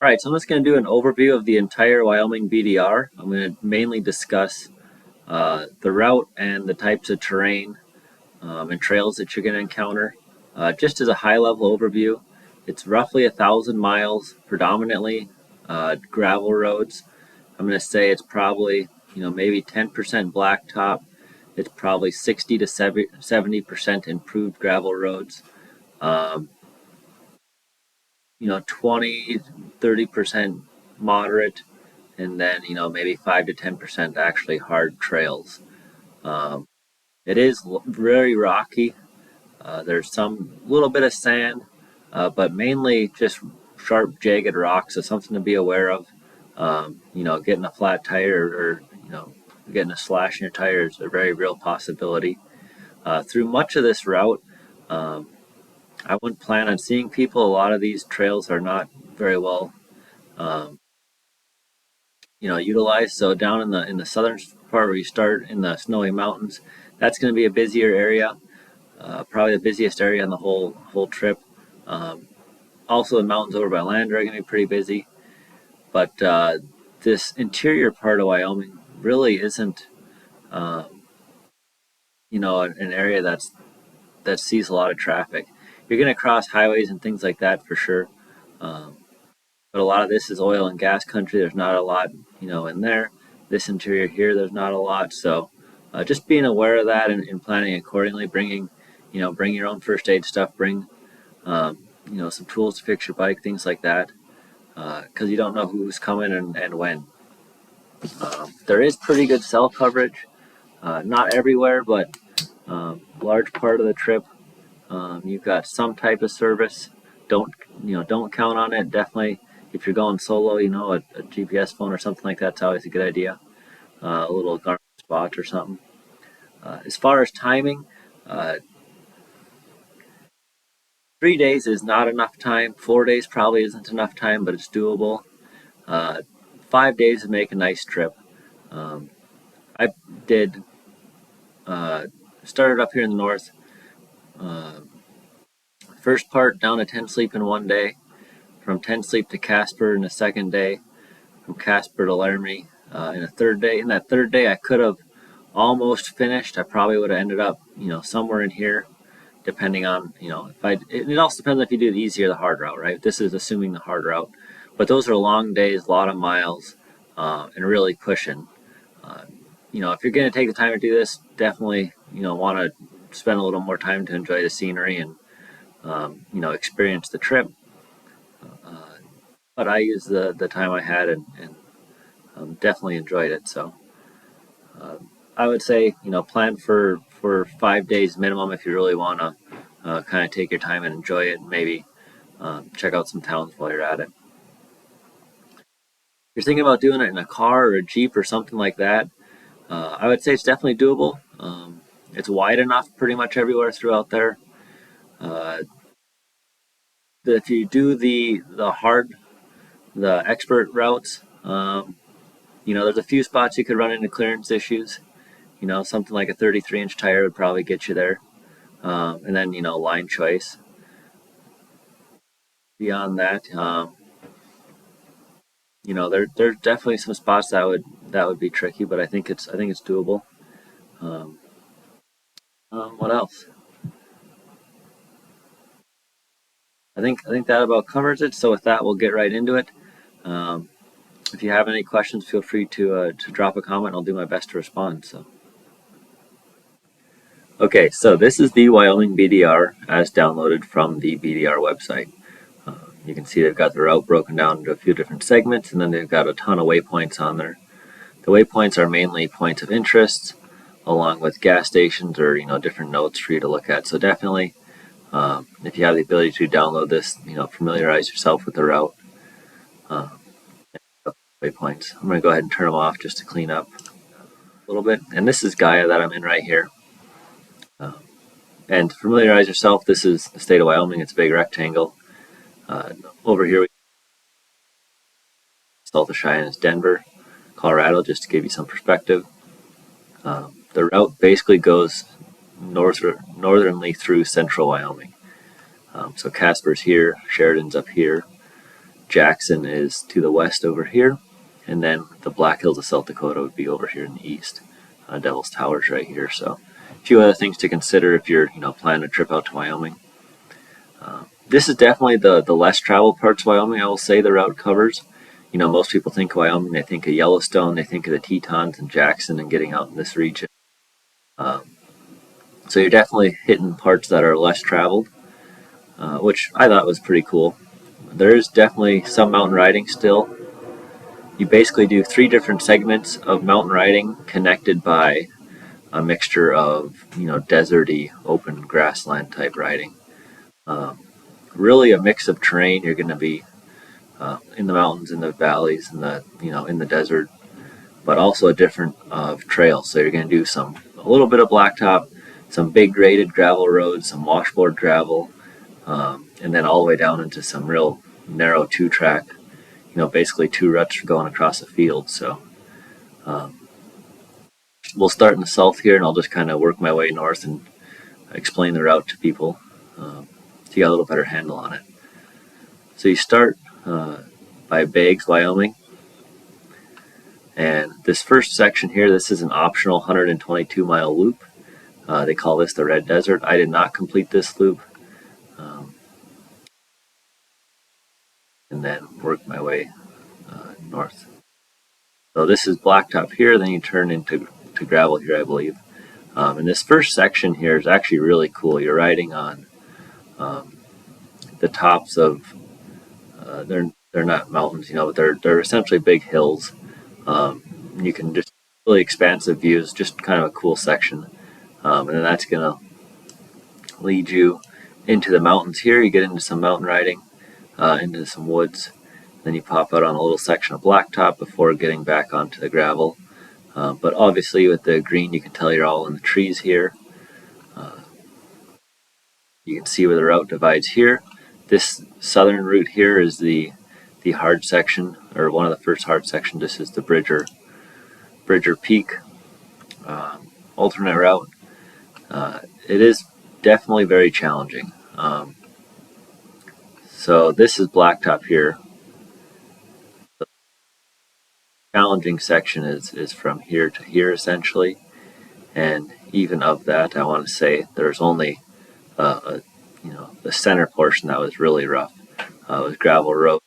All right, so I'm just going to do an overview of the entire Wyoming BDR. I'm going to mainly discuss the route and the types of terrain and trails that you're going to encounter. Just as a high-level overview, it's roughly 1,000 miles, predominantly gravel roads. I'm going to say it's probably maybe 10% blacktop. It's probably 60 to 70% improved gravel roads. Um, 20, 30% moderate, and then maybe 5 to 10% actually hard trails. Um, it is very rocky. There's some little bit of sand, but mainly just sharp, jagged rocks. So something to be aware of. Getting a flat tire or getting a slash in your tire is a very real possibility. Through much of this route, um, I wouldn't plan on seeing people. A lot of these trails are not very well um, utilized. So down in the southern part where you start in the snowy mountains, that's going to be a busier area, probably the busiest area on the whole trip. Um, Also, the mountains over by Lander are going to be pretty busy, but this interior part of Wyoming really isn't, uh, an area that sees a lot of traffic. You're going to cross highways and things like that for sure. Um, but a lot of this is oil and gas country. There's not a lot, in there. This interior here, there's not a lot. So just being aware of that and planning accordingly, bring your own first aid stuff, bring, some tools to fix your bike, things like that, because you don't know who's coming and when. There is pretty good cell coverage, not everywhere, but large part of the trip. You've got some type of service. Don't count on it. Definitely, if you're going solo, a GPS phone or something like that's always a good idea. A little Garmin spot or something. As far as timing, uh, 3 days is not enough time. 4 days probably isn't enough time, but it's doable. Uh, 5 days would make a nice trip. Um, I did started up here in the north. Uh, First part down to 10 Sleep in one day, from 10 Sleep to Casper in the second day, from Casper to Laramie in a third day. In that third day, I could have almost finished. I probably would have ended up, somewhere in here, depending on, if I. It also depends if you do the easy or the hard route, right? This is assuming the hard route, but those are long days, a lot of miles, and really pushing. Uh, if you're going to take the time to do this, definitely, want to spend a little more time to enjoy the scenery and experience the trip. Uh, but I used the time I had and definitely enjoyed it. So uh, I would say, plan for 5 days minimum if you really want to kind of take your time and enjoy it. And maybe check out some towns while you're at it. If you're thinking about doing it in a car or a Jeep or something like that, I would say it's definitely doable. It's wide enough pretty much everywhere throughout there. Uh, if you do the expert routes, there's a few spots you could run into clearance issues. Something like a 33-inch tire would probably get you there. And then, line choice. Beyond that, there's definitely some spots that would be tricky, but I think it's doable. Um, what else? I think that about covers it. So with that, we'll get right into it. Um, if you have any questions, feel free to drop a comment. I'll do my best to respond. So. Okay, so this is the Wyoming BDR as downloaded from the BDR website. You can see they've got the route broken down into a few different segments, and then they've got a ton of waypoints on there. The waypoints are mainly points of interest, along with gas stations or different notes for you to look at. So definitely, if you have the ability to download this, familiarize yourself with the route. Uh, Waypoints. I'm going to go ahead and turn them off just to clean up a little bit. And this is Gaia that I'm in right here. And to familiarize yourself, this is the state of Wyoming. It's a big rectangle. Over here, Salt of Cheyenne is Denver, Colorado, just to give you some perspective. The route basically goes northernly through central Wyoming. So Casper's here, Sheridan's up here, Jackson is to the west over here, and then the Black Hills of South Dakota would be over here in the east. Devil's Tower's right here. So a few other things to consider if you're planning a trip out to Wyoming. This is definitely the less traveled parts of Wyoming, I will say, the route covers. Most people think of Wyoming, they think of Yellowstone, they think of the Tetons and Jackson and getting out in this region. So you're definitely hitting parts that are less traveled, which I thought was pretty cool. There is definitely some mountain riding still. You basically do 3 different segments of mountain riding connected by a mixture of, deserty, open grassland type riding. Really a mix of terrain. You're going to be in the mountains, in the valleys, in the desert, but also a different trails. So you're going to do a little bit of blacktop, some big graded gravel roads, some washboard gravel, and then all the way down into some real narrow 2-track, basically 2 ruts going across a field. So we'll start in the south here, and I'll just kind of work my way north and explain the route to people so you got a little better handle on it. So you start by Beggs, Wyoming. And this first section here, this is an optional 122-mile loop. They call this the Red Desert. I did not complete this loop. And then work my way north. So this is blacktop here, then you turn into gravel here, I believe. And this first section here is actually really cool. You're riding on the tops of, they're not mountains, but they're essentially big hills. You can just really expansive views, just kind of a cool section. And then that's going to lead you into the mountains here. You get into some mountain riding, into some woods. Then you pop out on a little section of blacktop before getting back onto the gravel. But obviously with the green, you can tell you're all in the trees here. You can see where the route divides here. This southern route here is the hard section, or one of the first hard sections. This is the Bridger Peak alternate route. It is definitely very challenging. So this is blacktop here. The challenging section is from here to here essentially, and even of that, I want to say there's only the center portion that was really rough. It was gravel road.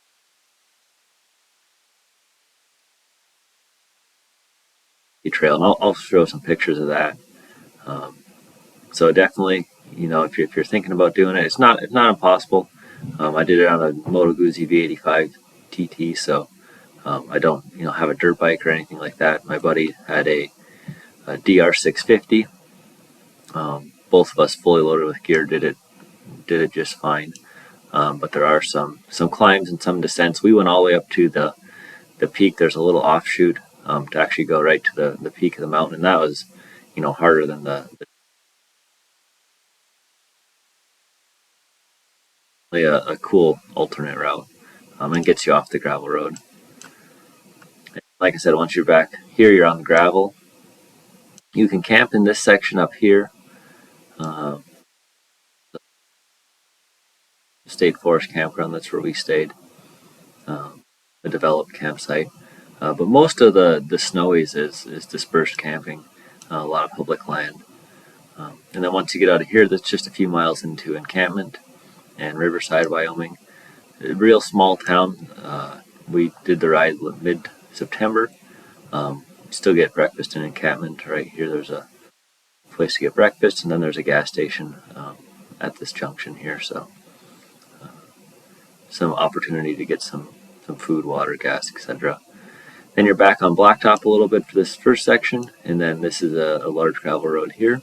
Trail, and I'll show some pictures of that. So definitely, if you're thinking about doing it, it's not impossible. I did it on a Moto Guzzi V85 TT, so I don't have a dirt bike or anything like that. My buddy had a DR 650. Both of us fully loaded with gear did it just fine. But there are some climbs and some descents. We went all the way up to the peak. There's a little offshoot to actually go right to the peak of the mountain, and that was harder than a cool alternate route, and gets you off the gravel road. Like I said, once you're back here, you're on the gravel. You can camp in this section up here. State Forest Campground, that's where we stayed. A developed campsite. But most of the snowies is dispersed camping, a lot of public land. And then once you get out of here, that's just a few miles into encampment and Riverside, Wyoming. A real small town. We did the ride mid-September. Still get breakfast in encampment. Right here, there's a place to get breakfast, and then there's a gas station at this junction here. So some opportunity to get some food, water, gas, etc. Then you're back on blacktop a little bit for this first section, and then this is a large gravel road here,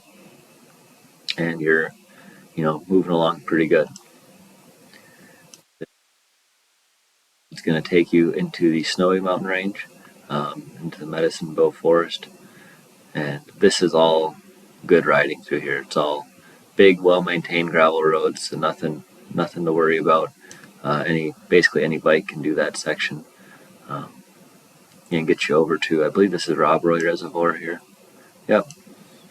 and you're moving along pretty good. It's going to take you into the Snowy Mountain Range, into the Medicine Bow Forest, and this is all good riding through here. It's all big, well-maintained gravel roads, so nothing to worry about. Basically any bike can do that section. And get you over to, I believe this is Rob Roy Reservoir here. Yep.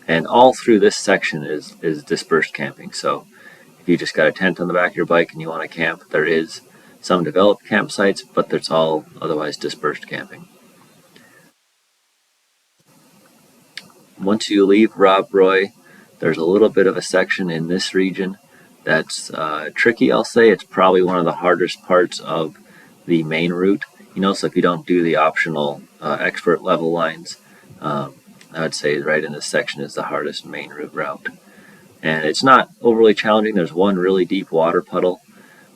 And all through this section is dispersed camping. So if you just got a tent on the back of your bike and you want to camp, there is some developed campsites, but it's all otherwise dispersed camping. Once you leave Rob Roy, there's a little bit of a section in this region that's tricky, I'll say. It's probably one of the hardest parts of the main route. So if you don't do the optional expert level lines, I would say right in this section is the hardest main route. And it's not overly challenging. There's one really deep water puddle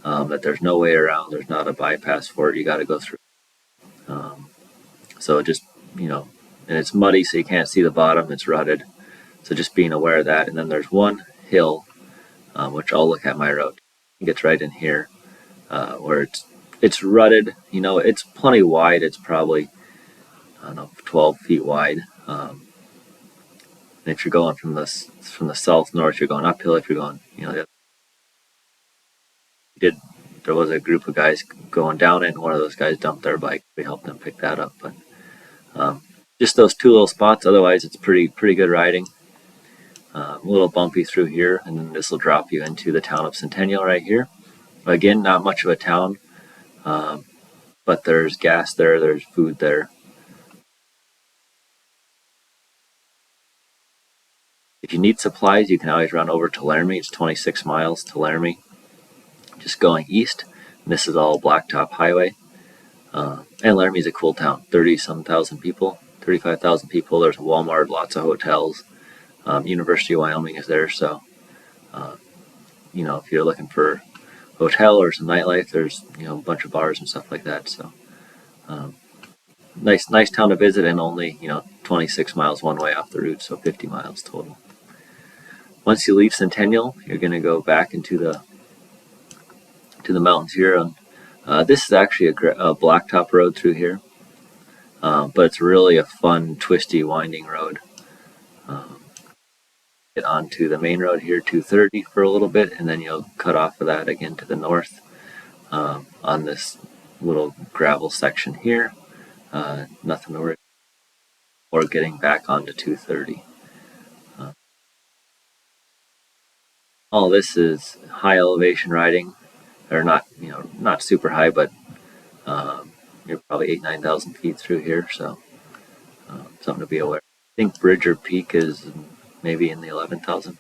that there's no way around. There's not a bypass for it. You got to go through. So just, and it's muddy, so you can't see the bottom. It's rutted. So just being aware of that. And then there's one hill, which I'll look at my route. It gets right in here, where it's rutted. It's plenty wide. It's probably, I don't know, 12 feet wide. And if you're going from the south north, you're going uphill. If you're going, there was a group of guys going down it, and one of those guys dumped their bike. We helped them pick that up, but just those two little spots. Otherwise, it's pretty good riding. A little bumpy through here, and then this will drop you into the town of Centennial right here. Again, not much of a town, but there's gas there, there's food there. If you need supplies, you can always run over to Laramie. It's 26 miles to Laramie, just going east. And this is all blacktop highway. And Laramie's a cool town, 30-some thousand people, 35,000 people. There's a Walmart, lots of hotels. University of Wyoming is there, so if you're looking for a hotel or some nightlife, there's a bunch of bars and stuff like that. So nice town to visit, and only 26 miles one way off the route, so 50 miles total. Once you leave Centennial, you're going to go back into the mountains here. This is actually a blacktop road through here, but it's really a fun, twisty, winding road. Get onto the main road here, 230 for a little bit, and then you'll cut off of that again to the north on this little gravel section here. Nothing to worry about, or getting back onto 230. All this is high elevation riding, or not super high, but you're probably 8,000-9,000 feet through here, so something to be aware of. I think Bridger Peak is maybe in the 11,000.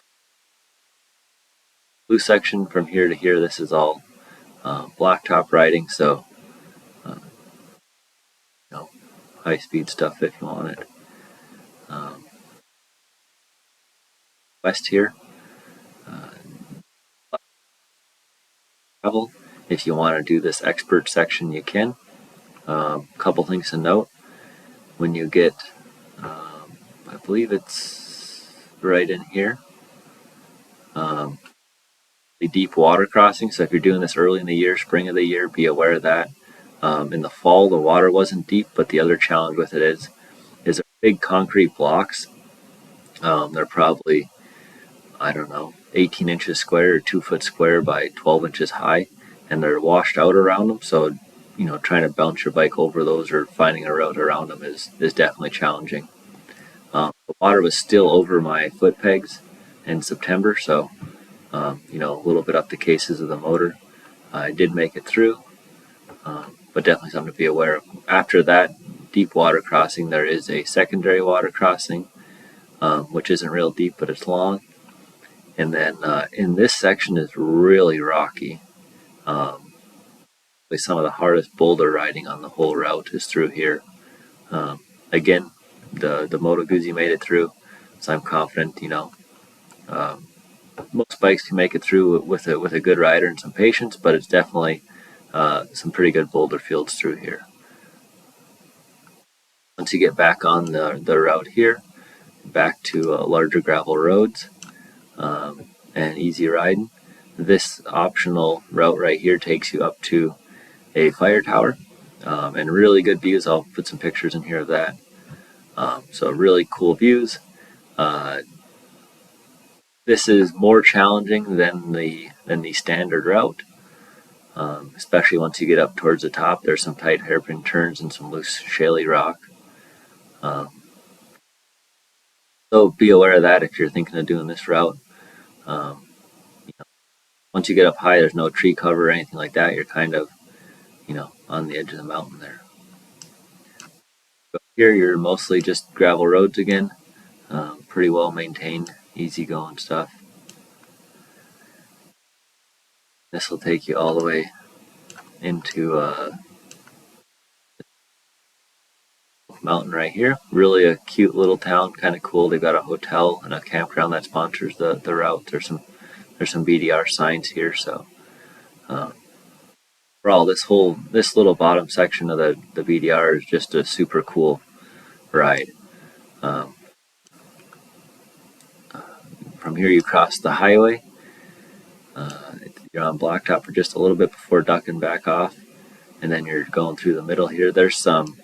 Blue section from here to here, this is all blacktop riding, so high speed stuff if you want it. West here, travel. If you want to do this expert section, you can. Couple things to note: when you get, I believe it's right in here, the deep water crossing. So if you're doing this early in the year, spring of the year, be aware of that. In the fall, the water wasn't deep, but the other challenge with it is they're big concrete blocks. They're probably, I don't know, 18 inches square or 2 foot square by 12 inches high, and they're washed out around them. So, trying to bounce your bike over those or finding a route around them is definitely challenging. The water was still over my foot pegs in September, so, a little bit up the cases of the motor. I did make it through, but definitely something to be aware of. After that deep water crossing, there is a secondary water crossing, which isn't real deep, but it's long. And then in this section is really rocky. Some of the hardest boulder riding on the whole route is through here. Again, the Moto Guzzi made it through, so I'm confident. Most bikes can make it through with a good rider and some patience, but it's definitely some pretty good boulder fields through here. Once you get back on the route here, back to larger gravel roads and easy riding, this optional route right here takes you up to a fire tower and really good views. I'll put some pictures in here of that. So really cool views. This is more challenging than the standard route, especially once you get up towards the top. There's some tight hairpin turns and some loose shaly rock. So be aware of that if you're thinking of doing this route. Once you get up high, there's no tree cover or anything like that. You're kind of on the edge of the mountain there. But here you're mostly just gravel roads again, pretty well maintained, easy going stuff. This will take you all the way into mountain right here. Really a cute little town, kind of cool. They've got a hotel and a campground that sponsors the route. There's some BDR signs here, so overall this little bottom section of the BDR is just a super cool ride. Um, from here you cross the highway. You're on blacktop for just a little bit before ducking back off, and then you're going through the middle here. There's some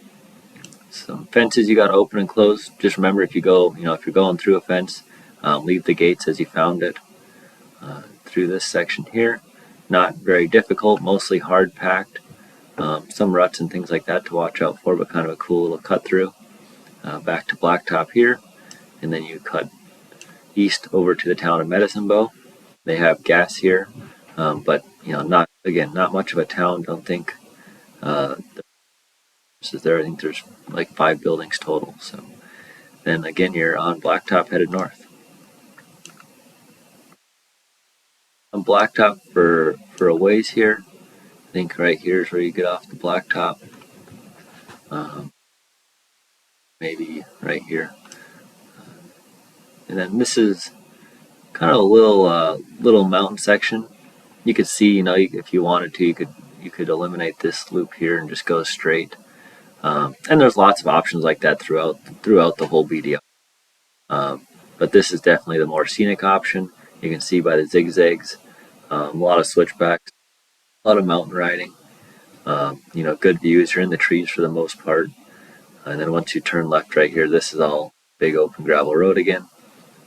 fences you got to open and close. Just remember, if you're going through a fence, leave the gates as you found it. Through this section here, not very difficult, mostly hard packed. Some ruts and things like that to watch out for, but kind of a cool little cut through. Back to blacktop here, and then you cut east over to the town of Medicine Bow. They have gas here, but not much of a town. Don't think this is there. I think there's like 5 buildings total. So then again, you're on blacktop headed north. On blacktop for a ways here. I think right here is where you get off the blacktop. Maybe right here, and then this is kind of a little mountain section. You could see, if you wanted to, you could eliminate this loop here and just go straight. And there's lots of options like that throughout the whole BDR. But this is definitely the more scenic option. You can see by the zigzags, a lot of switchbacks, a lot of mountain riding. Good views. You're in the trees for the most part. And then once you turn left right here, this is all big open gravel road again.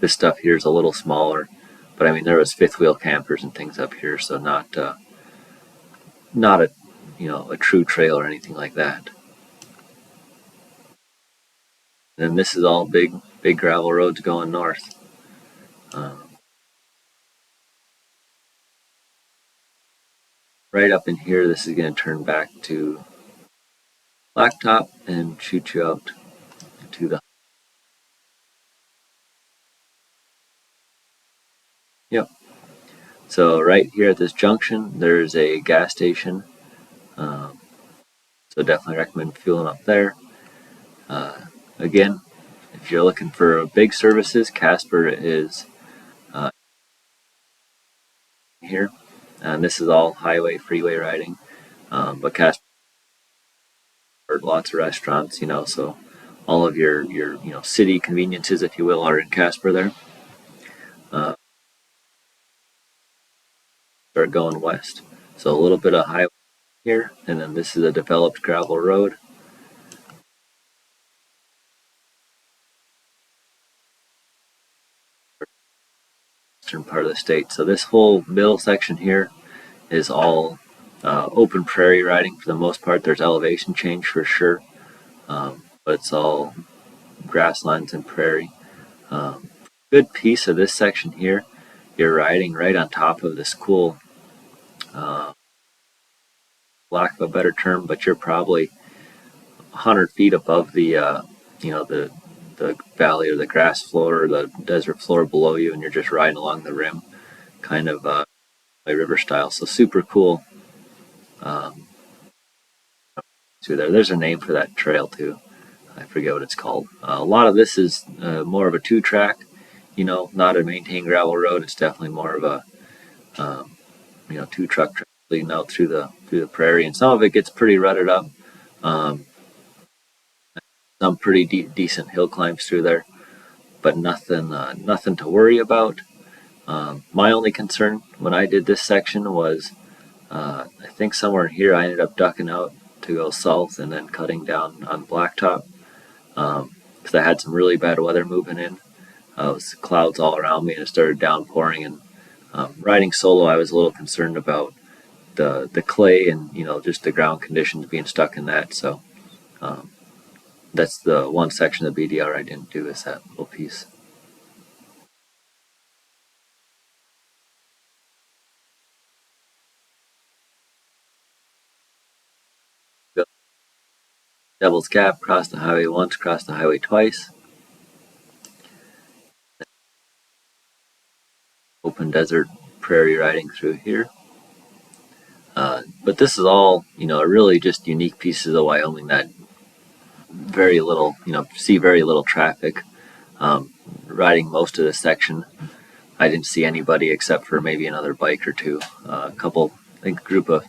This stuff here is a little smaller, but I mean there was fifth wheel campers and things up here, so not a true trail or anything like that. And then this is all big gravel roads going north. Right up in here, this is going to turn back to blacktop and shoot you out to the. Yep. So right here at this junction, there's a gas station. So definitely recommend fueling up there. Again, if you're looking for big services, Casper is here. And this is all highway, freeway riding. But Casper, lots of restaurants, so all of your city conveniences, if you will, are in Casper there. Start going west. So a little bit of highway here, and then this is a developed gravel road. Eastern part of the state. So this whole middle section here is all open prairie riding for the most part. There's elevation change for sure, but it's all grasslands and prairie. Good piece of this section here, you're riding right on top of this cool, lack of a better term, but you're probably 100 feet above the valley or the grass floor or the desert floor below you, and you're just riding along the rim, kind of by river style. So super cool. Through there, there's a name for that trail too. I forget what it's called. A lot of this is more of a 2-track, not a maintained gravel road. It's definitely more of a 2-truck trail leading out through the prairie, and some of it gets pretty rutted up. Some pretty decent hill climbs through there, but nothing to worry about. My only concern when I did this section was I think somewhere in here I ended up ducking out to go south and then cutting down on blacktop because I had some really bad weather moving in. It was clouds all around me and it started downpouring. And riding solo, I was a little concerned about the clay and just the ground conditions being stuck in that. So that's the one section of BDR I didn't do, is that little piece. Devil's Gap, crossed the highway once, crossed the highway twice. Open desert prairie riding through here. But this is all, really just unique pieces of Wyoming that very little, see very little traffic. Riding most of this section, I didn't see anybody except for maybe another bike or two. A couple, I think, a group of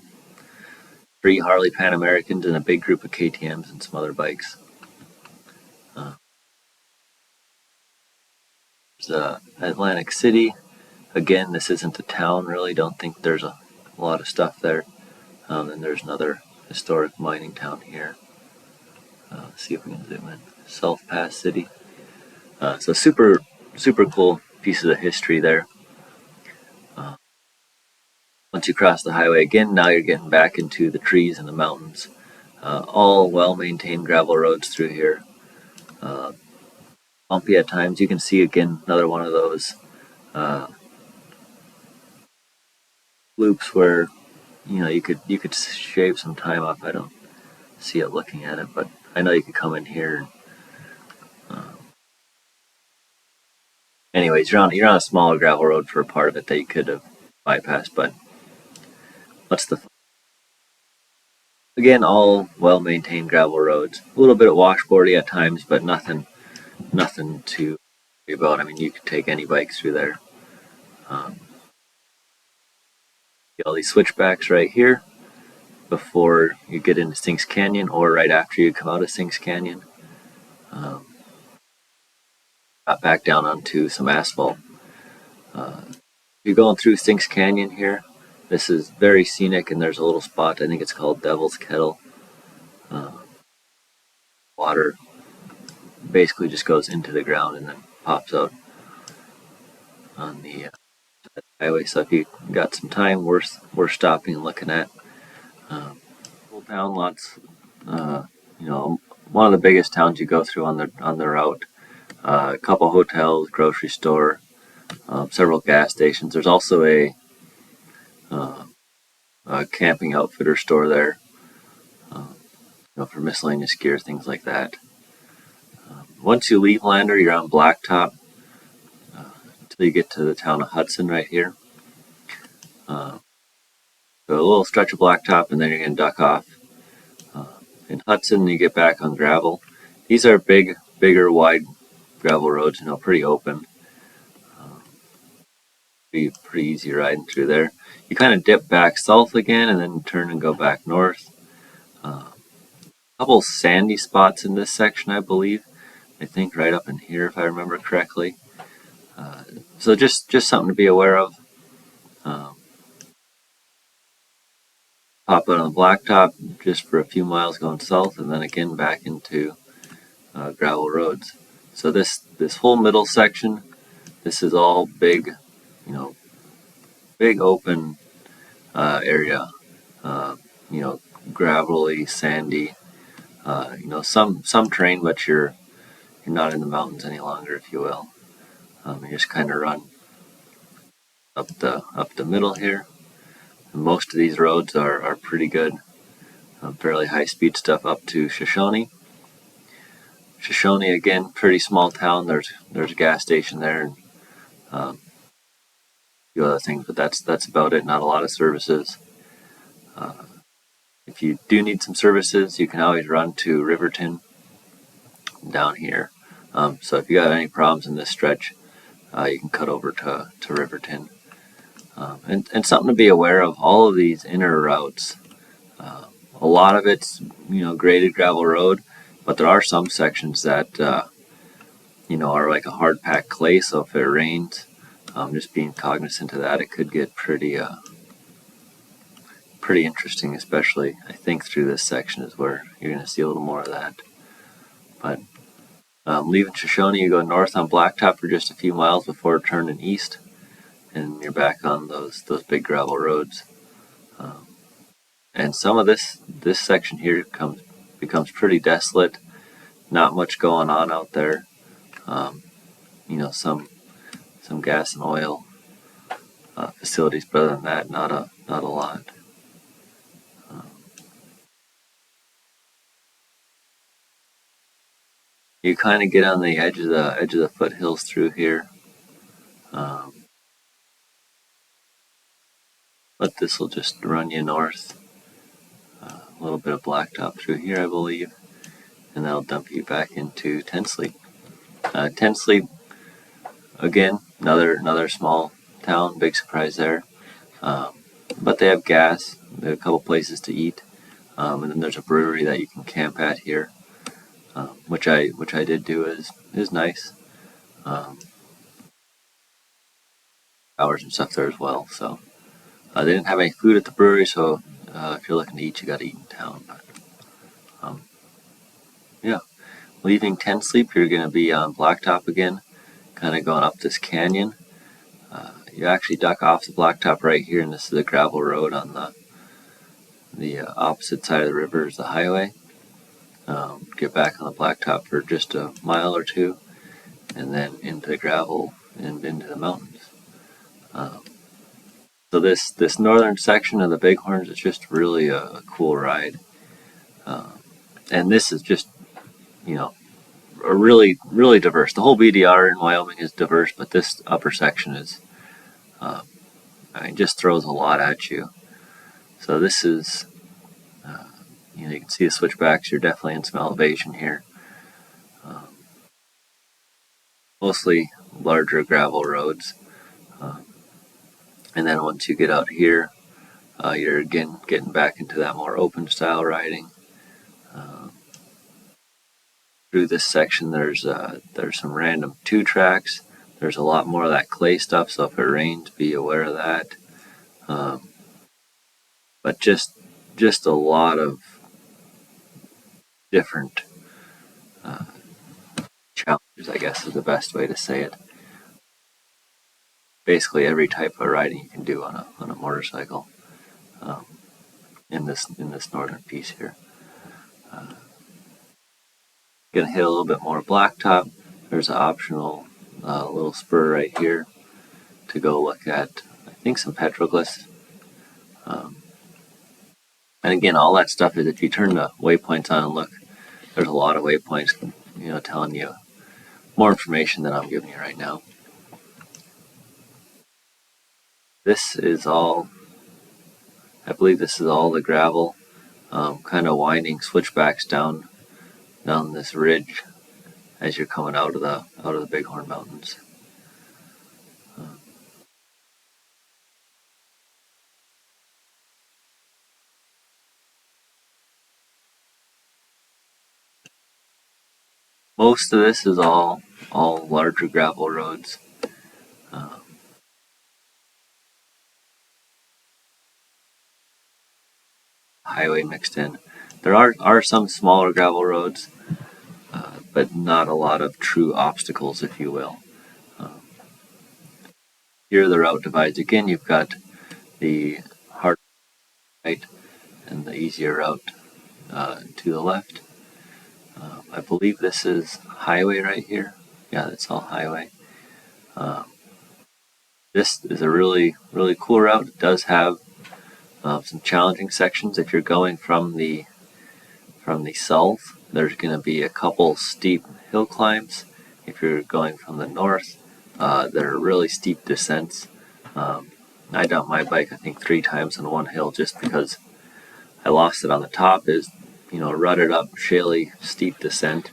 3 Harley Pan Americans and a big group of KTMs and some other bikes. There's Atlantic City. Again, this isn't a town really. Don't think there's a lot of stuff there. And there's another historic mining town here. Let's see if we can zoom in. South Pass City. So super cool pieces of history there. Once you cross the highway again, now you're getting back into the trees and the mountains. All well-maintained gravel roads through here. Bumpy at times. You can see again another one of those loops where you could shave some time off. I don't see it looking at it, but I know you could come in here. Anyways, you're on a smaller gravel road for a part of it that you could have bypassed, but what's the again, all well-maintained gravel roads. A little bit of washboardy at times, but nothing to worry about. I mean, you could take any bike through there. Get all these switchbacks right here before you get into Sinks Canyon, or right after you come out of Sinks Canyon. Got back down onto some asphalt. You're going through Sinks Canyon here. This is very scenic, and there's a little spot. I think it's called Devil's Kettle. Water basically just goes into the ground and then pops out on the highway. So if you got some time, worth stopping and looking at. Little town, lots. One of the biggest towns you go through on the route. A couple hotels, grocery store, several gas stations. There's also a camping outfitter store there, for miscellaneous gear, things like that. Once you leave Lander, you're on blacktop until you get to the town of Hudson right here. So a little stretch of blacktop, and then you're going to duck off. In Hudson, you get back on gravel. These are bigger, wide gravel roads, pretty open. Pretty easy riding through there. You kind of dip back south again and then turn and go back north. A couple sandy spots in this section, I believe. I think right up in here, if I remember correctly. So just something to be aware of. Pop out on the blacktop just for a few miles going south, and then again back into gravel roads. So this whole middle section, this is all big, big open area. Gravelly, sandy. Some terrain, but you're not in the mountains any longer, if you will. You just kind of run up the middle here. And most of these roads are pretty good. Fairly high speed stuff up to Shoshone. Shoshone, again, pretty small town. There's a gas station there and a few other things, but that's about it. Not a lot of services. If you do need some services, you can always run to Riverton down here. So if you got any problems in this stretch, you can cut over to Riverton. And something to be aware of, all of these inner routes, a lot of it's, graded gravel road, but there are some sections that, are like a hard packed clay. So if it rains, just being cognizant of that, it could get pretty interesting, especially I think through this section is where you're going to see a little more of that. But leaving Shoshone, you go north on blacktop for just a few miles before turning east, and you're back on those big gravel roads. And some of this section here becomes pretty desolate. Not much going on out there. Some gas and oil facilities, but other than that, not a lot. You kind of get on the edge of the foothills through here. Um, but this will just run you north. A little bit of blacktop through here, I believe, and that'll dump you back into Tensley. Tensley, again, another small town. Big surprise there. Um, but they have gas. They have a couple places to eat, and then there's a brewery that you can camp at here, which I did do is nice. Um, Hours and stuff there as well. So they didn't have any food at the brewery, so if you're looking to eat, you got to eat in town. But um, yeah, leaving Ten Sleep, you're going to be on Blacktop again, kind of going up this canyon. You actually duck off the blacktop right here, and this is a gravel road on the opposite side of the river is the highway. Get back on the blacktop for just a mile or two, and then into the gravel and into the mountains. Um, so this northern section of the Bighorns is just really a cool ride, and this is just you know a really diverse. The whole BDR in Wyoming is diverse, but this upper section is uh, just throws a lot at you. So this is you can see the switchbacks. You're definitely in some elevation here. Um, Mostly larger gravel roads. Um, and then once you get out here, you're again getting back into that more open style riding. Um, Through this section, there's some random two tracks. There's a lot more of that clay stuff, so if it rains, be aware of that. Um, but just a lot of different uh, challenges, I guess is the best way to say it. Basically, every type of riding you can do on a motorcycle um, in this northern piece here. Gonna hit a little bit more blacktop. There's an optional little spur right here to go look at, I think, some petroglyphs. Um, and again, all that stuff is if you turn the waypoints on and look, there's a lot of waypoints, telling you more information than I'm giving you right now. This is all, I believe this is all the gravel, kind of winding switchbacks down this ridge as you're coming out of the Bighorn Mountains. Most of this is all larger gravel roads. Uh, Highway mixed in. There are some smaller gravel roads, but not a lot of true obstacles, if you will. Um, Here the route divides again. You've got the hard right and the easier route to the left. I believe this is highway right here. Yeah, that's all highway. Um, this is a really cool route. It does have some challenging sections if you're going from the south. There's going to be a couple steep hill climbs. If you're going from the north, there are really steep descents. Um, I dumped my bike, I think, 3 times on one hill just because I lost it on the top. Is rutted up, shaly, steep descent,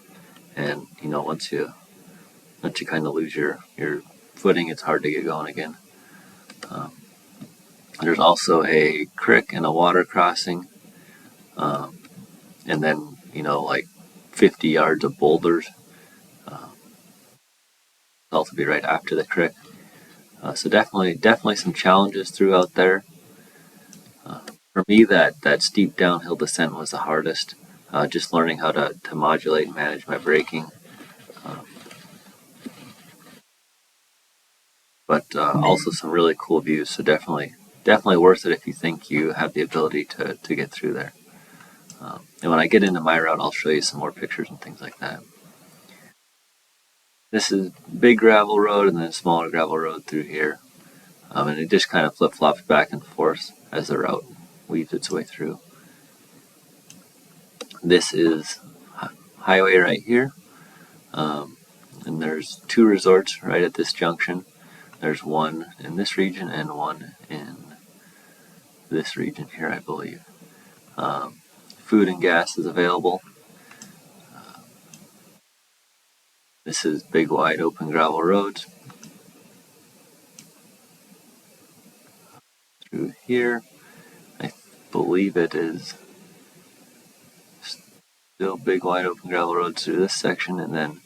and once you kind of lose your footing, it's hard to get going again. Um, there's also a creek and a water crossing, um, and then like 50 yards of boulders. Uh, to be right after the creek. So definitely some challenges throughout there. Uh, for me, that steep downhill descent was the hardest. Just learning how to modulate and manage my braking. Um, but also some really cool views. So definitely worth it if you think you have the ability to get through there. And when I get into my route, I'll show you some more pictures and things like that. This is big gravel road and then smaller gravel road through here. And it just kind of flip-flops back and forth as the route weaves its way through. This is highway right here. And there's 2 resorts right at this junction. There's one in this region and one in this region here, I believe. Food and gas is available. This is big, wide, open gravel roads. Through here, I believe it is still big, wide, open gravel roads through this section, and then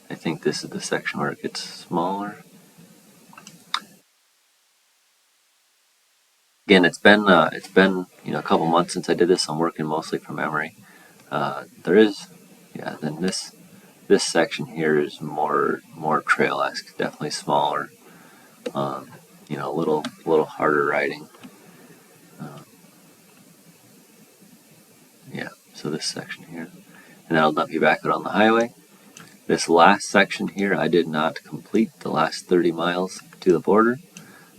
I think this is the section where it gets smaller. Again, it's been a couple months since I did this. I'm working mostly from memory. Then this section here is more trail-esque, definitely smaller. A little harder riding. So this section here, and that'll dump you back out on the highway. This last section here, I did not complete the last 30 miles to the border,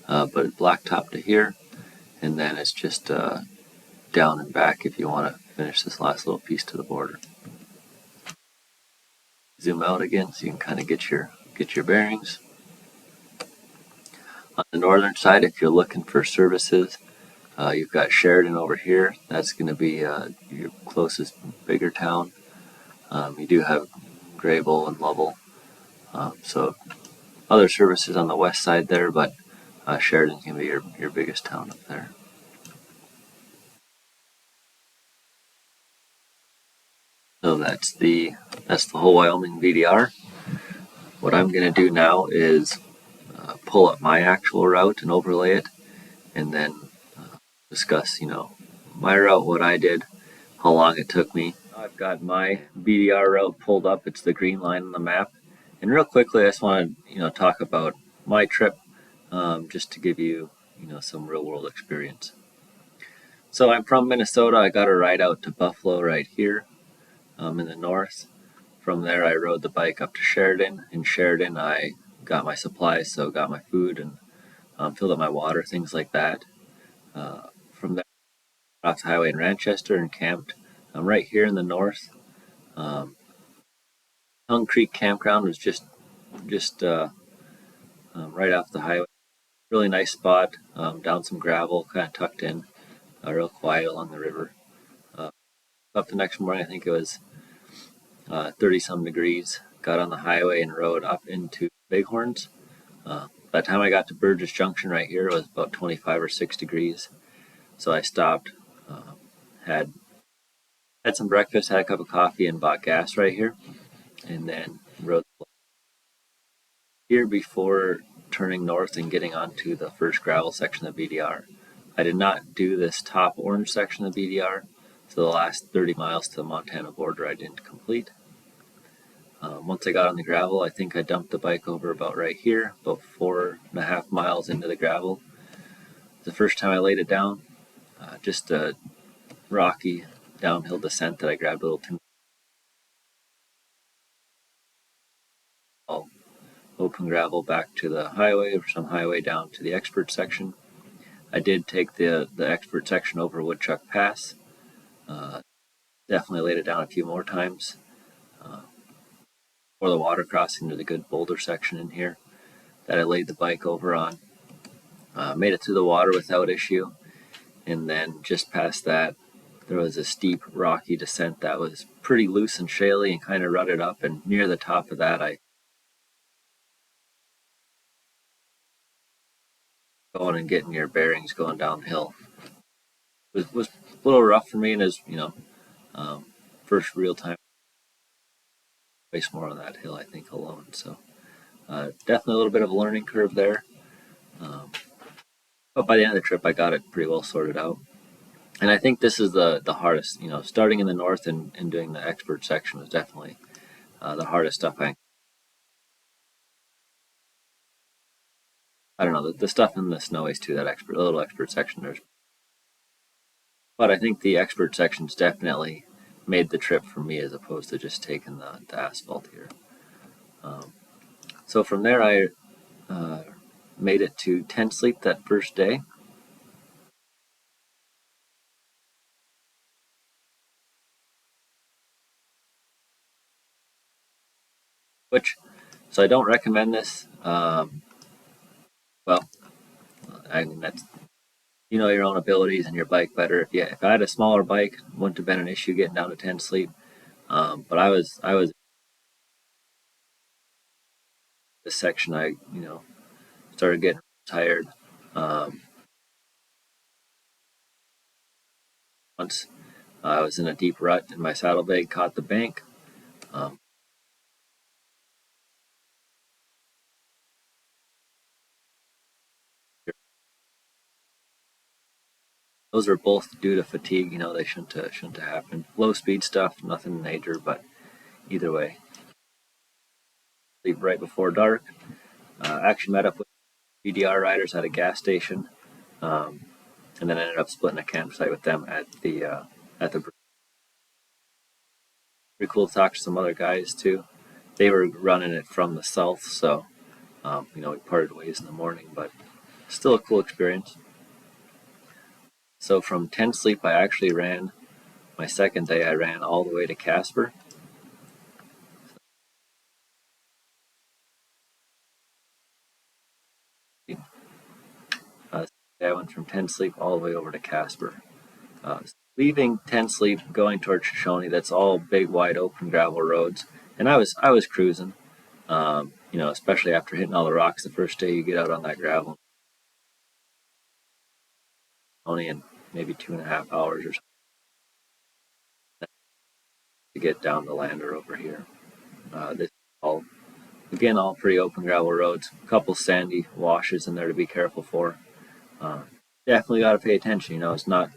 but it's blacktop to here, and then it's just down and back if you want to finish this last little piece to the border. Zoom out again so you can kind of get your bearings. On the northern side, if you're looking for services, you've got Sheridan over here. That's going to be your closest bigger town. You do have Grable and Lovell. So other services on the west side there, but Sheridan can be your biggest town up there. So that's the whole Wyoming BDR. What I'm going to do now is pull up my actual route and overlay it, and then discuss, my route, what I did, how long it took me. I've got my BDR route pulled up. It's the green line on the map. And real quickly, I just want to, talk about my trip, just to give you, some real world experience. So I'm from Minnesota. I got a ride out to Buffalo right here, in the north. From there, I rode the bike up to Sheridan. In Sheridan, I got my supplies, so got my food and filled up my water, things like that. From there, off the highway in Manchester and camped right here in the north. Tongue Creek Campground was just right off the highway. Really nice spot, down some gravel, kind of tucked in, real quiet along the river. Up the next morning, I think it was 30-some degrees. Got on the highway and rode up into Bighorns. By the time I got to Burgess Junction right here, it was about 25 or 6 degrees. So I stopped, had some breakfast, had a cup of coffee, and bought gas right here, and then rode here before turning north and getting onto the first gravel section of BDR. I did not do this top orange section of BDR, so the last 30 miles to the Montana border I didn't complete. Once I got on the gravel, I think I dumped the bike over about right here, about 4.5 miles into the gravel. The first time I laid it down, just a rocky downhill descent that I grabbed a little too much. Open gravel back to the highway, or some highway down to the expert section. I did take the expert section over Woodchuck Pass. Definitely laid it down a few more times. Or the water crossing to the good boulder section in here that I laid the bike over on. Made it through the water without issue. And then just past that, there was a steep, rocky descent that was pretty loose and shaly and kind of rutted up. And near the top of that, I going and getting your bearings going downhill. It was a little rough for me, and as first real time, place more on that hill, I think, alone. So definitely a little bit of a learning curve there. But by the end of the trip, I got it pretty well sorted out. And I think this is the hardest, starting in the north and doing the expert section was definitely the hardest stuff. I don't know, the stuff in the snowies too, that little expert section there's. But I think the expert sections definitely made the trip for me as opposed to just taking the asphalt here. So from there, I made it to tent sleep that first day. which so I don't recommend this. Well, I mean that's you know your own abilities and your bike better. If I had a smaller bike, it wouldn't have been an issue getting down to 10 sleep. But I was this section. I started getting tired. Um, Once I was in a deep rut and my saddlebag caught the bank. Um, those are both due to fatigue. They shouldn't have happened. Low speed stuff, nothing major, but either way, leave right before dark. Actually met up with BDR riders at a gas station, um, and then ended up splitting a campsite with them at the. Pretty cool to talk to some other guys too. They were running it from the south, so we parted ways in the morning, but still a cool experience. So from 10 sleep, I actually ran my second day. I ran all the way to Casper. I went from 10 sleep all the way over to Casper. Leaving 10 sleep, going towards Shoshone, that's all big, wide open gravel roads. And I was cruising, especially after hitting all the rocks the first day you get out on that gravel. Only in maybe 2.5 hours or something to get down to Lander over here. This is all, again, all pretty open gravel roads. A couple sandy washes in there to be careful for. Uh, Definitely got to pay attention. It's not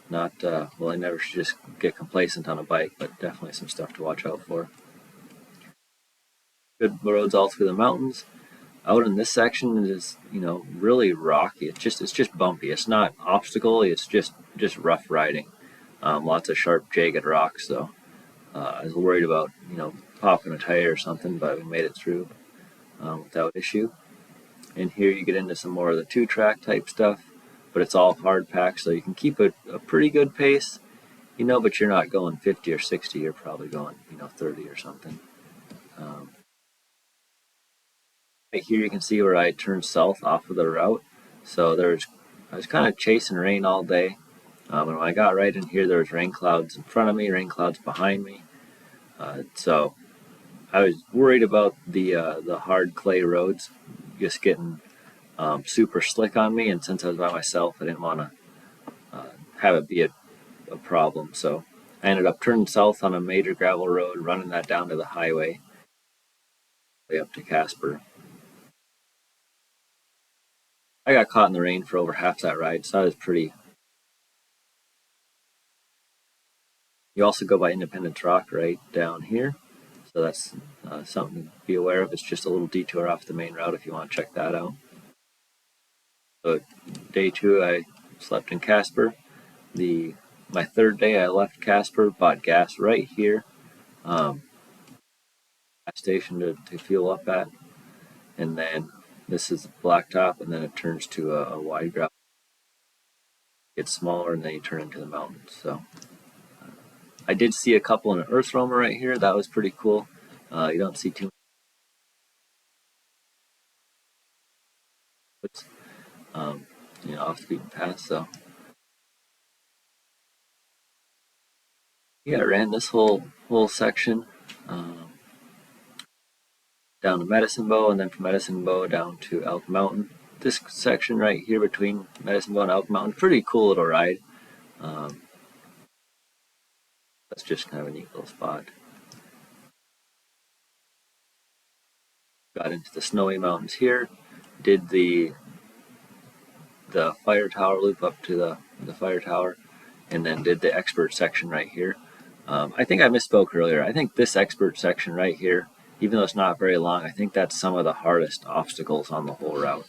well, I never should just get complacent on a bike, but definitely some stuff to watch out for. Good roads all through the mountains. Out in this section is really rocky. It's just bumpy. It's not obstacle. It's just rough riding. Lots of sharp, jagged rocks. So I was worried about popping a tire or something, but we made it through without issue. And here you get into some more of the 2-track type stuff, but it's all hard packed, so you can keep a pretty good pace, but you're not going 50 or 60. You're probably going 30 or something. Right here you can see where I turned south off of the route. So I was kind of chasing rain all day. And when I got right in here, there was rain clouds in front of me, rain clouds behind me. So I was worried about the hard clay roads just getting super slick on me. And since I was by myself, I didn't want to have it be a problem. So I ended up turning south on a major gravel road, running that down to the highway, way up to Casper. I got caught in the rain for over half that ride, so that was pretty. You also go by Independence Rock right down here, so that's something to be aware of. It's just a little detour off the main route if you want to check that out. So day 2, I slept in Casper. My third day, I left Casper, bought gas right here, gas station to fuel up at, and then this is blacktop, and then it turns to a wide gravel. It gets smaller, and then you turn into the mountains. So I did see a couple in an earth roamer right here. That was pretty cool. You don't see too much, off the beaten path. So yeah, I ran this whole section down to Medicine Bow, and then from Medicine Bow down to Elk Mountain. This section right here between Medicine Bow and Elk Mountain, pretty cool little ride. Um, that's just kind of a neat little spot. Got into the snowy mountains here. Did the fire tower loop up to the fire tower, and then did the expert section right here. I think I misspoke earlier. I think this expert section right here, even though it's not very long, I think that's some of the hardest obstacles on the whole route.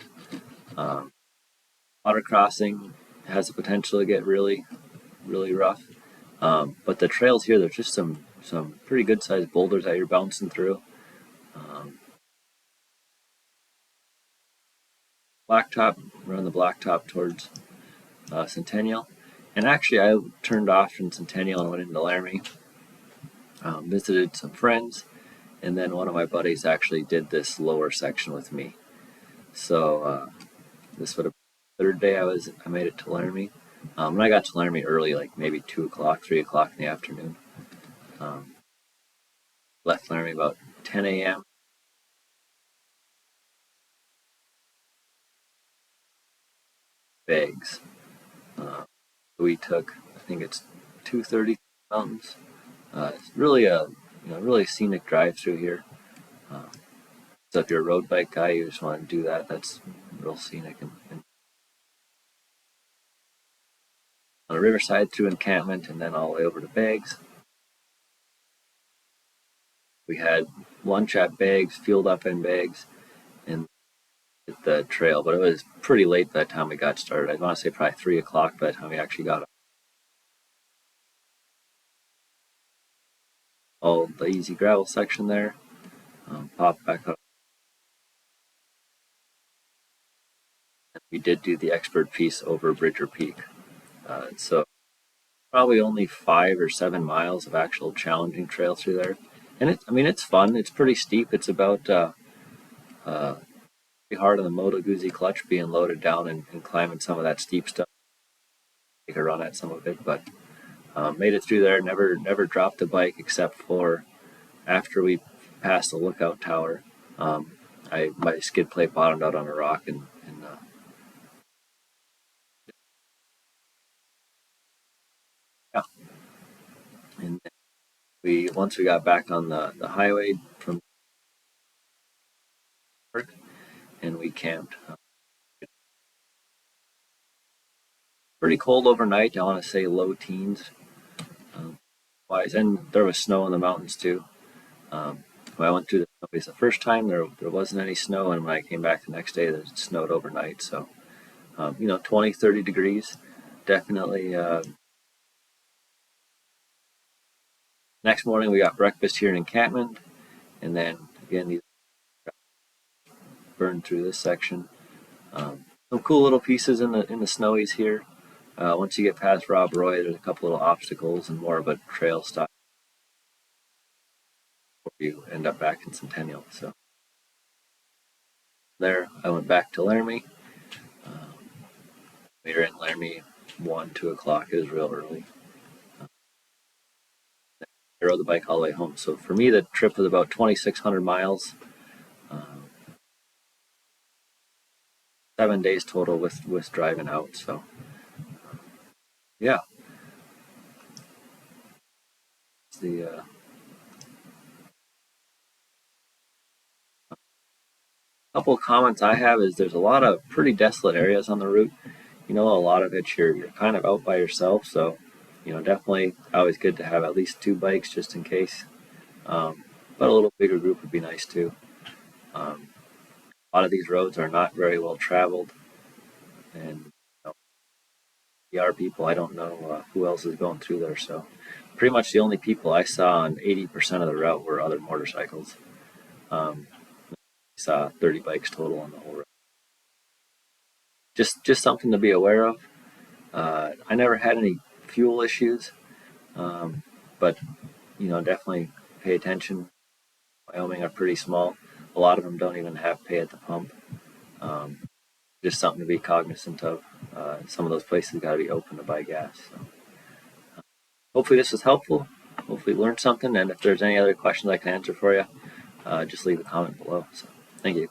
Water crossing has the potential to get really, really rough. But the trails here, there's just some pretty good sized boulders that you're bouncing through. Um, Blacktop, run the blacktop towards Centennial. And actually, I turned off from Centennial and went into Laramie. Visited some friends, and then one of my buddies actually did this lower section with me. So this would have been the third day I made it to Laramie. And I got to Laramie early, like maybe 2 o'clock, 3 o'clock in the afternoon. Um, Left Laramie about 10 a.m. Bags. Uh, we took, I think it's 230 mountains. It's really a really scenic drive through here. Uh, so if you're a road bike guy, you just want to do that. That's real scenic. And on the riverside through encampment, and then all the way over to Bags. We had lunch at Bags, fueled up in Bags, and hit the trail. But it was pretty late by the time we got started. I want to say probably 3 o'clock by the time we actually got all the easy gravel section there. Popped back up. We did do the expert piece over Bridger Peak. So probably only 5 or 7 miles of actual challenging trail through there. And it's fun. It's pretty steep. It's about pretty hard on the Moto Guzzi clutch being loaded down and climbing some of that steep stuff. Take a run at some of it, but made it through there. Never dropped the bike except for after we passed the lookout tower. Um, my skid plate bottomed out on a rock and yeah. And we once we got back on the highway from work and we camped. Pretty cold overnight. I want to say low teens. Wise, and there was snow in the mountains too. When I went through the snow the first time, there wasn't any snow, and when I came back the next day, it snowed overnight. So 20, 30 degrees, definitely. Next morning, we got breakfast here in encampment, and then again, you burned through this section. Some cool little pieces in the snowies here. Once you get past Rob Roy, there's a couple little obstacles and more of a trail style before you end up back in Centennial. So there, I went back to Laramie. We were in Laramie 1, 2 o'clock. It was real early. I rode the bike all the way home. So for me, the trip was about 2,600 miles, 7 days total with driving out. So yeah, the couple of comments I have is there's a lot of pretty desolate areas on the route. A lot of it you're kind of out by yourself. So definitely always good to have at least two bikes just in case. But a little bigger group would be nice too. A lot of these roads are not very well traveled, and BR people, I don't know who else is going through there. So pretty much the only people I saw on 80% of the route were other motorcycles. Um, I saw 30 bikes total on the whole route. Just something to be aware of. I never had any fuel issues, but definitely pay attention. Wyoming are pretty small. A lot of them don't even have pay at the pump. Um, just something to be cognizant of. Some of those places got to be open to buy gas. So hopefully this was helpful. Hopefully you learned something. And if there's any other questions I can answer for you, just leave a comment below. So thank you.